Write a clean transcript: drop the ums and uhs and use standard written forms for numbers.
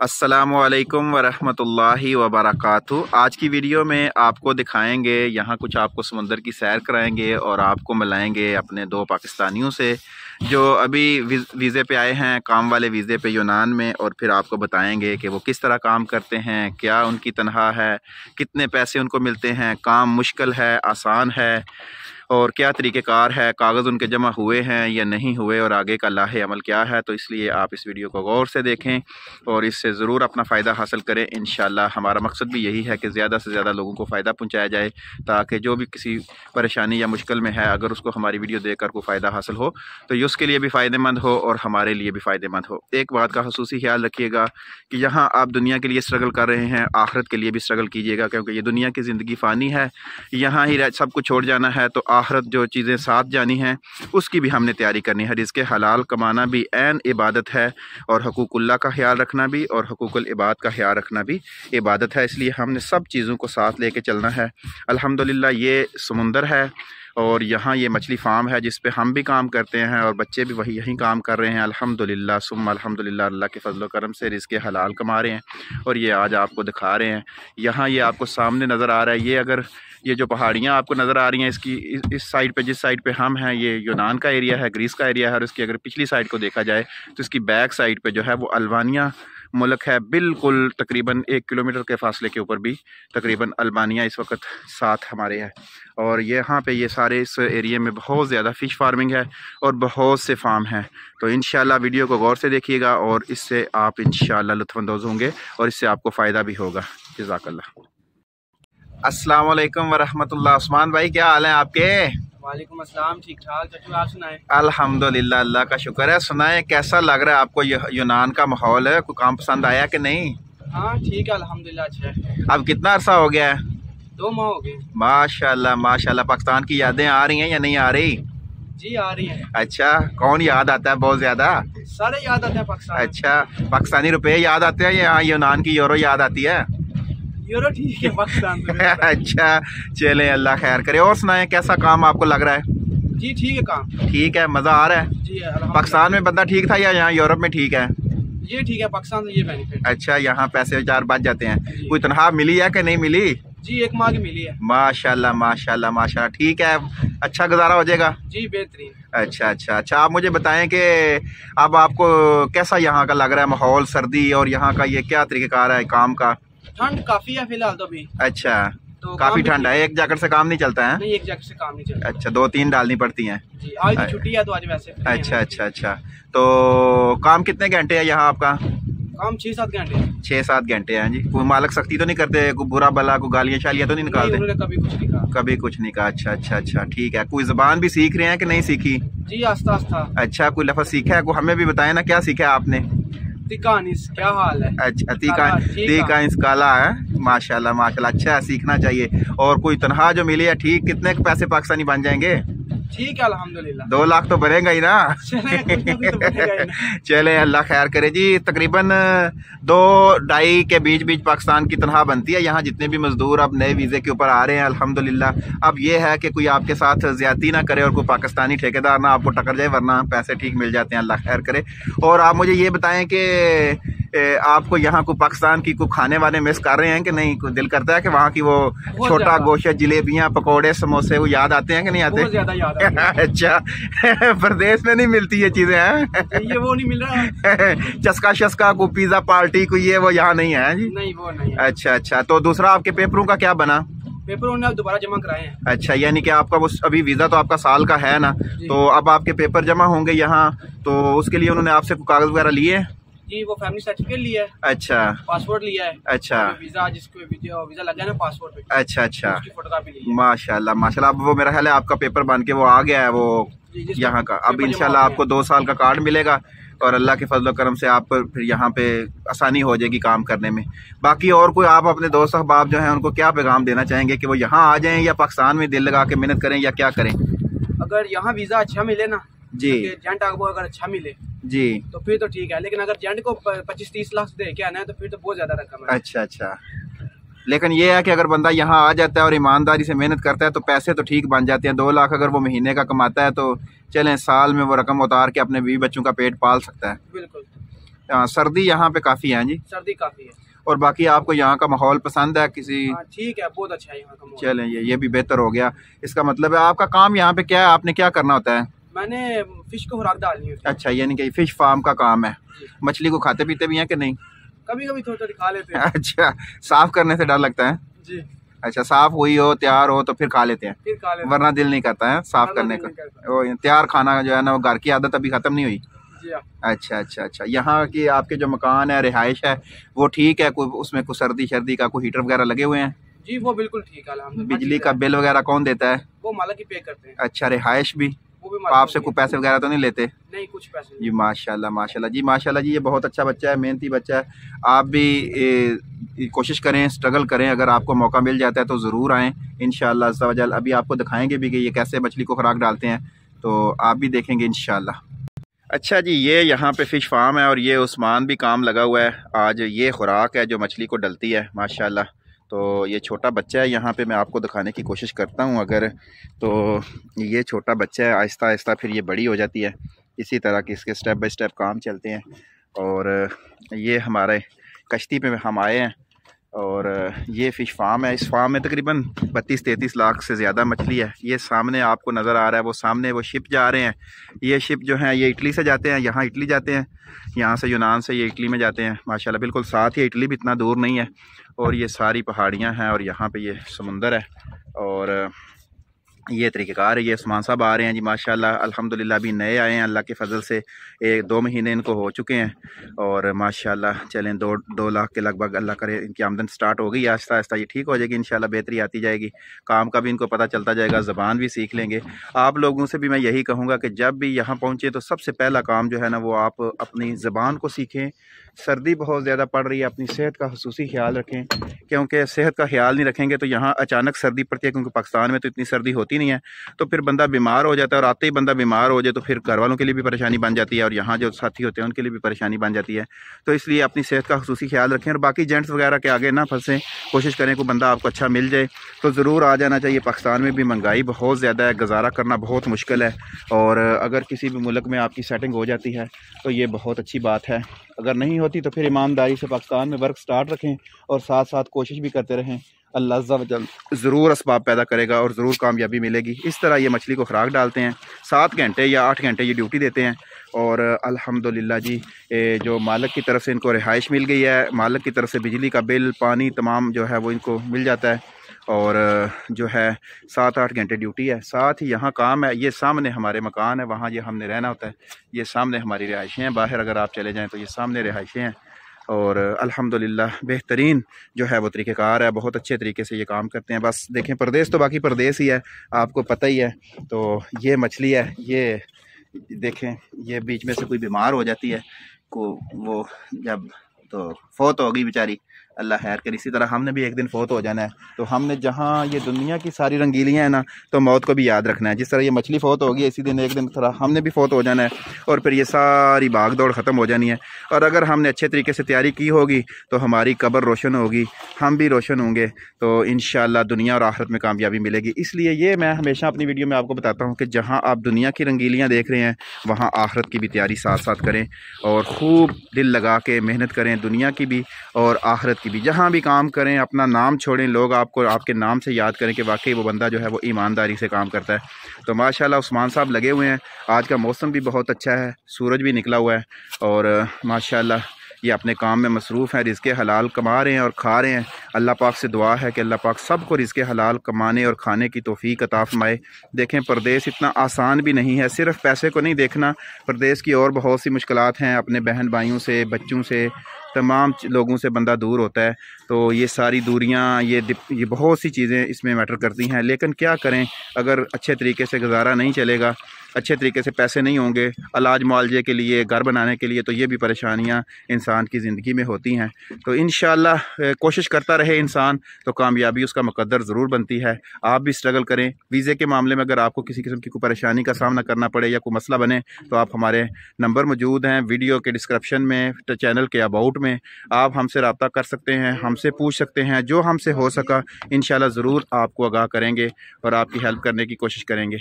अस्सलामुअलैकुम वरहमतुल्लाहि वबरकातुहू। आज की वीडियो में आपको दिखाएंगे, यहाँ कुछ आपको समुंदर की सैर कराएंगे और आपको मिलाएंगे अपने दो पाकिस्तानियों से जो अभी वीज़े पे आए हैं, काम वाले वीज़े पे यूनान में। और फिर आपको बताएंगे कि वो किस तरह काम करते हैं, क्या उनकी तनख्वाह है, कितने पैसे उनको मिलते हैं, काम मुश्किल है आसान है और क्या तरीक़ेकार है, कागज़ उनके जमा हुए हैं या नहीं हुए और आगे का लाहे अमल क्या है। तो इसलिए आप इस वीडियो को गौर से देखें और इससे ज़रूर अपना फ़ायदा हासिल करें। इंशाअल्लाह हमारा मकसद भी यही है कि ज़्यादा से ज़्यादा लोगों को फ़ायदा पहुँचाया जाए, ताकि जो भी किसी परेशानी या मुश्किल में है, अगर उसको हमारी वीडियो देखकर कोई फ़ायदा हासिल हो तो ये उसके लिए भी फ़ायदेमंद हो और हमारे लिए भी फ़ायदेमंद हो। एक बात का ख़ुसूसी ख्याल रखिएगा कि यहाँ आप दुनिया के लिए स्ट्रगल कर रहे हैं, आखिरत के लिए भी स्ट्रगल कीजिएगा, क्योंकि ये दुनिया की ज़िंदगी फ़ानी है, यहाँ ही सब कुछ छोड़ जाना है। तो आखिरत जो चीज़ें साथ जानी हैं उसकी भी हमने तैयारी करनी है। रिज़्क़ हलाल कमाना भी ऐन इबादत है और हकूक़ुल्लाह का ख्याल रखना भी और हकूक़ुल इबाद का ख्याल रखना भी इबादत है। इसलिए हमने सब चीज़ों को साथ लेके चलना है। अल्हम्दुलिल्लाह ये समुंदर है और यहाँ ये मछली फार्म है जिस पे हम भी काम करते हैं और बच्चे भी यहीं काम कर रहे हैं। अल्हम्दुलिल्लाह सुम्मा अल्हम्दुलिल्लाह, अल्लाह के फजल करम से रिज़्क़ हलाल कमा रहे हैं और ये आज आपको दिखा रहे हैं। यहाँ ये आपको सामने नज़र आ रहा है, ये अगर ये जो पहाड़ियाँ आपको नज़र आ रही हैं, इसकी इस साइड पे, जिस साइड पे हम हैं, ये यूनान का एरिया है, ग्रीस का एरिया है। और इसकी अगर पिछली साइड को देखा जाए तो इसकी बैक साइड पे जो है वो अल्बानिया मुल्क है। बिल्कुल तकरीबन 1 किलोमीटर के फासले के ऊपर भी तकरीबन अल्बानिया इस वक्त साथ हमारे है। और यहाँ पे ये सारे इस एरिया में बहुत ज़्यादा फ़िश फार्मिंग है और बहुत से फार्म हैं। तो इंशाल्लाह वीडियो को गौर से देखिएगा और इससे आप इंशाल्लाह लुत्फ़अंदोज़ होंगे और इससे आपको फ़ायदा भी होगा। जज़ाकल्लाह। अस्सलाम वालेकुम वरहमतुल्लाह। उस्मान भाई, क्या हाल है आपके? वालेकुम अस्सलाम, ठीक ठाक। चाचू आप सुनाएं? अल्हम्दुलिल्लाह, अल्लाह का शुक्र है। सुनाएं, कैसा लग रहा है आपको यूनान का माहौल है? कोई काम पसंद आया कि नहीं? हाँ ठीक है, अल्हम्दुलिल्लाह अच्छा है। अब कितना अरसा हो गया है? 2 माह हो गए। माशाल्लाह माशाल्लाह। पाकिस्तान की यादें आ रही हैं या नहीं आ रही? जी आ रही हैं। अच्छा, कौन याद आता है बहुत ज्यादा? सारे याद आते हैं पाकिस्तान। अच्छा, पाकिस्तानी रुपए याद आते हैं या यूनान की यूरो याद आती है? यूरो ठीक है पाकिस्तान से। अच्छा, चले अल्लाह खैर करे। और सुनाएं, कैसा काम आपको लग रहा है? जी ठीक है काम। ठीक है, मज़ा आ रहा है? जी पाकिस्तान में बंदा ठीक था या यहाँ यूरोप में ठीक है? ये ठीक है, पाकिस्तान से ये बेनिफिट। अच्छा, यहाँ पैसे 4 बच जाते हैं। कोई तनख्वाह मिली है कि नहीं मिली? जी 1 माह की मिली है। माशाल्लाह माशाल्लाह माशाल्लाह। ठीक है, अच्छा गुजारा हो जाएगा? जी बेहतरीन। अच्छा अच्छा अच्छा। आप मुझे बताएं कि अब आपको कैसा यहाँ का लग रहा है माहौल, सर्दी और यहाँ का ये क्या तरीक़ेकार है काम का? ठंड काफ़ी है फिलहाल तो अभी। अच्छा, तो काफ़ी ठंड है, एक जैकेट से काम नहीं चलता है? नहीं, एक जैकेट से काम नहीं चलता। अच्छा, 2-3 डालनी पड़ती हैं। जी आज तो छुट्टी है तो आज वैसे। अच्छा अच्छा अच्छा। तो काम कितने घंटे है यहाँ आपका? काम 6-7 घंटे। 6-7 घंटे हैं जी। कोई मालिक सख्ती तो नहीं करते? कोई बुरा भला, कोई गालियाँ शालियाँ तो नहीं निकालते? उन्होंने कभी कुछ नहीं कहा। कभी कुछ नहीं कहा। अच्छा अच्छा अच्छा, ठीक है। कोई ज़बान भी सीख रहे हैं कि नहीं सीखी? जी आस्ता आस्ता। अच्छा, कोई लफ्ज़ सीखा है? कोई हमें भी बताएं ना, क्या सीखा है आपने? तिकानिस, क्या हाल है? अच्छा, तीका काला है। माशाल्लाह माशाल्लाह, अच्छा है, सीखना चाहिए। और कोई तनख्वाह जो मिली है ठीक, कितने पैसे पाकिस्तानी बन जाएंगे? ठीक है अल्हम्दुलिल्लाह। 2 लाख तो बनेगा ही ना? चले अल्लाह खैर करे जी। तकरीबन 2-2.5 के बीच पाकिस्तान की तनख्वाह बनती है यहाँ, जितने भी मजदूर अब नए वीज़े के ऊपर आ रहे हैं अल्हम्दुलिल्लाह। अब ये है कि कोई आपके साथ ज्यादती ना करे और कोई पाकिस्तानी ठेकेदार ना आपको टकर जाए, वरना पैसे ठीक मिल जाते हैं, अल्लाह खैर करे। और आप मुझे ये बताएं कि आपको यहाँ को पाकिस्तान की को खाने वाले मिस कर रहे हैं कि नहीं? कोई दिल करता है कि वहाँ की वो छोटा गोश्त, जलेबियाँ, पकोड़े, समोसे वो याद आते हैं कि नहीं आते? बहुत ज्यादा याद आते हैं। अच्छा, प्रदेश में नहीं मिलती ये चीजें हैं? ये वो नहीं मिल रहा। चस्का शस्का, को पिज्जा पार्टी, कोई ये वो यहाँ नहीं है जी? नहीं वो नहीं। अच्छा अच्छा। तो दूसरा आपके पेपरों का क्या बना? पेपर उन्होंने दोबारा जमा कराए हैं। अच्छा, यानी कि आपका वो अभी वीज़ा तो आपका साल का है ना, तो अब आपके पेपर जमा होंगे यहाँ, तो उसके लिए उन्होंने आपसे कागज वगैरह लिए? जी वो फैमिली सर्टिफिकेट लिया है। अच्छा, पासपोर्ट लिया है। अच्छा, वीजा जिसको वीजा लग गया ना पासपोर्ट पे। अच्छा अच्छा, उसकी फोटोकॉपी ली है। माशाल्लाह माशाल्लाह। अब वो मेरा ख्याल है आपका पेपर बन के वो आ गया है वो यहाँ का। अब इंशाल्लाह आपको 2 साल का कार्ड मिलेगा और अल्लाह के फजल करम से आप फिर यहाँ पे आसानी हो जाएगी काम करने में। बाकी और कोई आप अपने दोस्त अहबाब जो हैं उनको क्या पैगाम देना चाहेंगे कि वो यहाँ आ जाएं या पाकिस्तान में दिल लगा के मेहनत करें या क्या करें? अगर यहाँ वीजा अच्छा मिले ना जी, जेंट आपको अगर अच्छा मिले जी, तो फिर तो ठीक है, लेकिन अगर जेंट को 25-30 लाख दे के आना है तो फिर तो बहुत ज्यादा रकम है। अच्छा अच्छा। लेकिन ये है कि अगर बंदा यहाँ आ जाता है और ईमानदारी से मेहनत करता है तो पैसे तो ठीक बन जाते हैं। 2 लाख अगर वो महीने का कमाता है तो चलें साल में वो रकम उतार के अपने 20 बच्चों का पेट पाल सकता है। बिल्कुल। सर्दी यहाँ पे काफ़ी है जी? सर्दी काफ़ी है। और बाकी आपको यहाँ का माहौल पसंद है किसी? ठीक है, बहुत अच्छा है यहाँ का माहौल। चलें, ये भी बेहतर हो गया। इसका मतलब है आपका काम यहाँ पे क्या है, आपने क्या करना होता है? मैंने फिश को खुराक डालनी है। अच्छा, यानी कि फिश फार्म का काम है। मछली को खाते पीते भी हैं कि नहीं? कभी कभी थोड़ी थोड़ी खा लेते हैं। अच्छा, साफ करने से डर लगता है जी? अच्छा, साफ हुई हो तैयार हो तो फिर खा लेते हैं, फिर खा लेते हैं, वरना दिल नहीं करता है साफ करने का। वो तैयार खाना जो है ना, वो घर की आदत अभी खत्म नहीं हुई। अच्छा अच्छा अच्छा। यहाँ की आपके जो मकान है, रिहाइश है, वो ठीक है? कोई उसमें कोई सर्दी शर्दी का कोई हीटर वगैरह लगे हुए हैं? जी वो बिल्कुल ठीक है अल्हम्दुलिल्लाह। बिजली का बिल वगैरह कौन देता है? वो मालिक ही पे करते हैं। अच्छा, रिहाइश भी? वो भी आपसे कोई पैसे वगैरह तो नहीं लेते? नहीं, कुछ पैसे जी माशाल्लाह माशाल्लाह जी, माशाल्लाह जी। ये बहुत अच्छा बच्चा है, मेहनती बच्चा है। आप भी कोशिश करें, स्ट्रगल करें। अगर आपको मौका मिल जाता है तो ज़रूर आएँ इंशाअल्लाह अज़्ज़ा वजल। अभी आपको दिखाएंगे भी कि ये कैसे मछली को खुराक डालते हैं, तो आप भी देखेंगे इंशाअल्लाह। अच्छा जी, ये यहाँ पे फ़िश फार्म है और ये उस्मान भी काम लगा हुआ है। आज ये खुराक है जो मछली को डलती है माशाल्लाह। तो ये छोटा बच्चा है, यहाँ पे मैं आपको दिखाने की कोशिश करता हूँ अगर, तो ये छोटा बच्चा है, आहिस्ता आहिस्ता फिर ये बड़ी हो जाती है। इसी तरह के इसके स्टेप बाय स्टेप काम चलते हैं। और ये हमारे कश्ती पे हम आए हैं और ये फ़िश फार्म है। इस फार्म में तकरीबन 32-33 लाख से ज़्यादा मछली है। ये सामने आपको नज़र आ रहा है, वो सामने वो शिप जा रहे हैं। ये शिप जो है ये इटली से जाते हैं, यहाँ इटली जाते हैं, यहाँ से यूनान से ये इटली में जाते हैं माशाल्लाह। बिल्कुल साथ ही, इटली भी इतना दूर नहीं है। और ये सारी पहाड़ियाँ हैं और यहाँ पे ये समुंदर है। और ये तरीक़ेकार है। ये उस्मान साहब आ रहे हैं जी माशाल्लाह, अल्हम्दुलिल्लाह अभी नए आए हैं, अल्लाह के फ़ज़ल से 1-2 महीने इनको हो चुके हैं। और माशाल्लाह चलें 2 लाख के लगभग अल्लाह करे इनकी आमदन स्टार्ट हो गई। आहिस्ता आहिस्ता ये ठीक हो जाएगी इंशाल्लाह, बेहतरी आती जाएगी, काम का भी इनको पता चलता जाएगा, ज़बान भी सीख लेंगे। आप लोगों से भी मैं यही कहूँगा कि जब भी यहाँ पहुँचे तो सबसे पहला काम जो है ना, वो आप अपनी ज़बान को सीखें। सर्दी बहुत ज़्यादा पड़ रही है, अपनी सेहत का ख़ुसूसी ख्याल रखें, क्योंकि सेहत का ख्याल नहीं रखेंगे तो यहाँ अचानक सर्दी पड़ती है, क्योंकि पाकिस्तान में तो इतनी सर्दी होती नहीं है। तो फिर बंदा बीमार हो जाता है और आते ही बंदा बीमार हो जाए तो फिर घर वालों के लिए भी परेशानी बन जाती है और यहाँ जो साथी होते हैं उनके लिए भी परेशानी बन जाती है। तो इसलिए अपनी सेहत का ख़ुसूसी ख्याल रखें और बाकी जेंट्स वगैरह के आगे ना फंसें। कोशिश करें कोई बंदा आपको अच्छा मिल जाए तो ज़रूर आ जाना चाहिए। पाकिस्तान में भी महंगाई बहुत ज़्यादा है, गुजारा करना बहुत मुश्किल है। और अगर किसी भी मुल्क में आपकी सेटिंग हो जाती है तो ये बहुत अच्छी बात है। अगर नहीं होती तो फिर ईमानदारी से पाकिस्तान में वर्क स्टार्ट रखें और साथ साथ कोशिश भी करते रहें। अल्लाह अज़्ज़ा वजल ज़रूर असबाब पैदा करेगा और ज़रूर कामयाबी मिलेगी। इस तरह ये मछली को खुराक डालते हैं, 7 घंटे या 8 घंटे ये ड्यूटी देते हैं। और अल्हम्दुलिल्लाह जी, जो मालिक की तरफ से इनको रिहाइश मिल गई है, मालिक की तरफ से बिजली का बिल, पानी तमाम जो है वो इनको मिल जाता है। और जो है 7-8 घंटे ड्यूटी है, साथ ही यहाँ काम है। ये सामने हमारे मकान है, वहाँ ये हमने रहना होता है। ये सामने हमारी रिहाइशें हैं, बाहर अगर आप चले जाएँ तो ये सामने रिहाइशें हैं। और अल्हम्दुलिल्लाह बेहतरीन जो है वो तरीक़ेकार है, बहुत अच्छे तरीके से ये काम करते हैं। बस देखें, परदेश तो बाकी परदेश ही है, आपको पता ही है। तो ये मछली है, ये देखें, ये बीच में से कोई बीमार हो जाती है को, वो जब तो फौत हो गई बेचारी, अल्लाह खैर करे। इसी तरह हमने भी एक दिन फौत हो जाना है, तो हमने जहाँ ये दुनिया की सारी रंगीलियाँ हैं ना, तो मौत को भी याद रखना है। जिस तरह ये मछली फौत होगी, इसी दिन एक दिन तरह हमने भी फौत हो जाना है और फिर ये सारी भाग दौड़ ख़त्म हो जानी है। और अगर हमने अच्छे तरीके से तैयारी की होगी तो हमारी कब्र रोशन होगी, हम भी रोशन होंगे, तो इंशाअल्लाह दुनिया और आखिरत में कामयाबी मिलेगी। इसलिए ये मैं हमेशा अपनी वीडियो में आपको बताता हूँ कि जहाँ आप दुनिया की रंगीलियाँ देख रहे हैं, वहाँ आखिरत की भी तैयारी साथ साथ करें और खूब दिल लगा के मेहनत करें, दुनिया की भी और आखिरत की भी। जहाँ भी काम करें अपना नाम छोड़ें, लोग आपको आपके नाम से याद करें कि वाकई वो बंदा जो है वो ईमानदारी से काम करता है। तो माशाल्लाह उस्मान साहब लगे हुए हैं। आज का मौसम भी बहुत अच्छा है, सूरज भी निकला हुआ है और माशाल्लाह ये अपने काम में मसरूफ़ हैं, रिज़्क़े हलाल कमा रहे हैं और खा रहे हैं। अल्लाह पाक से दुआ है कि अल्लाह पाक सबको रिज़्क़े हलाल कमाने और खाने की तौफ़ीक अता फ़रमाए। देखें, परदेश इतना आसान भी नहीं है, सिर्फ़ पैसे को नहीं देखना, परदेश की और बहुत सी मुश्किलात हैं। अपने बहन भाइयों से, बच्चों से, तमाम लोगों से बंदा दूर होता है। तो ये सारी दूरियां, ये बहुत सी चीज़ें इसमें मैटर करती हैं। लेकिन क्या करें, अगर अच्छे तरीके से गुजारा नहीं चलेगा, अच्छे तरीके से पैसे नहीं होंगे इलाज मुआवजे के लिए, घर बनाने के लिए, तो ये भी परेशानियां इंसान की ज़िंदगी में होती हैं। तो इंशाअल्लाह कोशिश करता रहे इंसान तो कामयाबी उसका मुकद्दर ज़रूर बनती है। आप भी स्ट्रगल करें। वीज़े के मामले में अगर आपको किसी किस्म की कोई परेशानी का सामना करना पड़े या कोई मसला बने तो आप हमारे नंबर मौजूद हैं वीडियो के डिस्क्रिप्शन में, चैनल के अबाउट में, आप हमसे रब्ता कर सकते हैं, हमसे पूछ सकते हैं। जो हमसे हो सका इंशाअल्लाह ज़रूर आपको आगाह करेंगे और आपकी हेल्प करने की कोशिश करेंगे।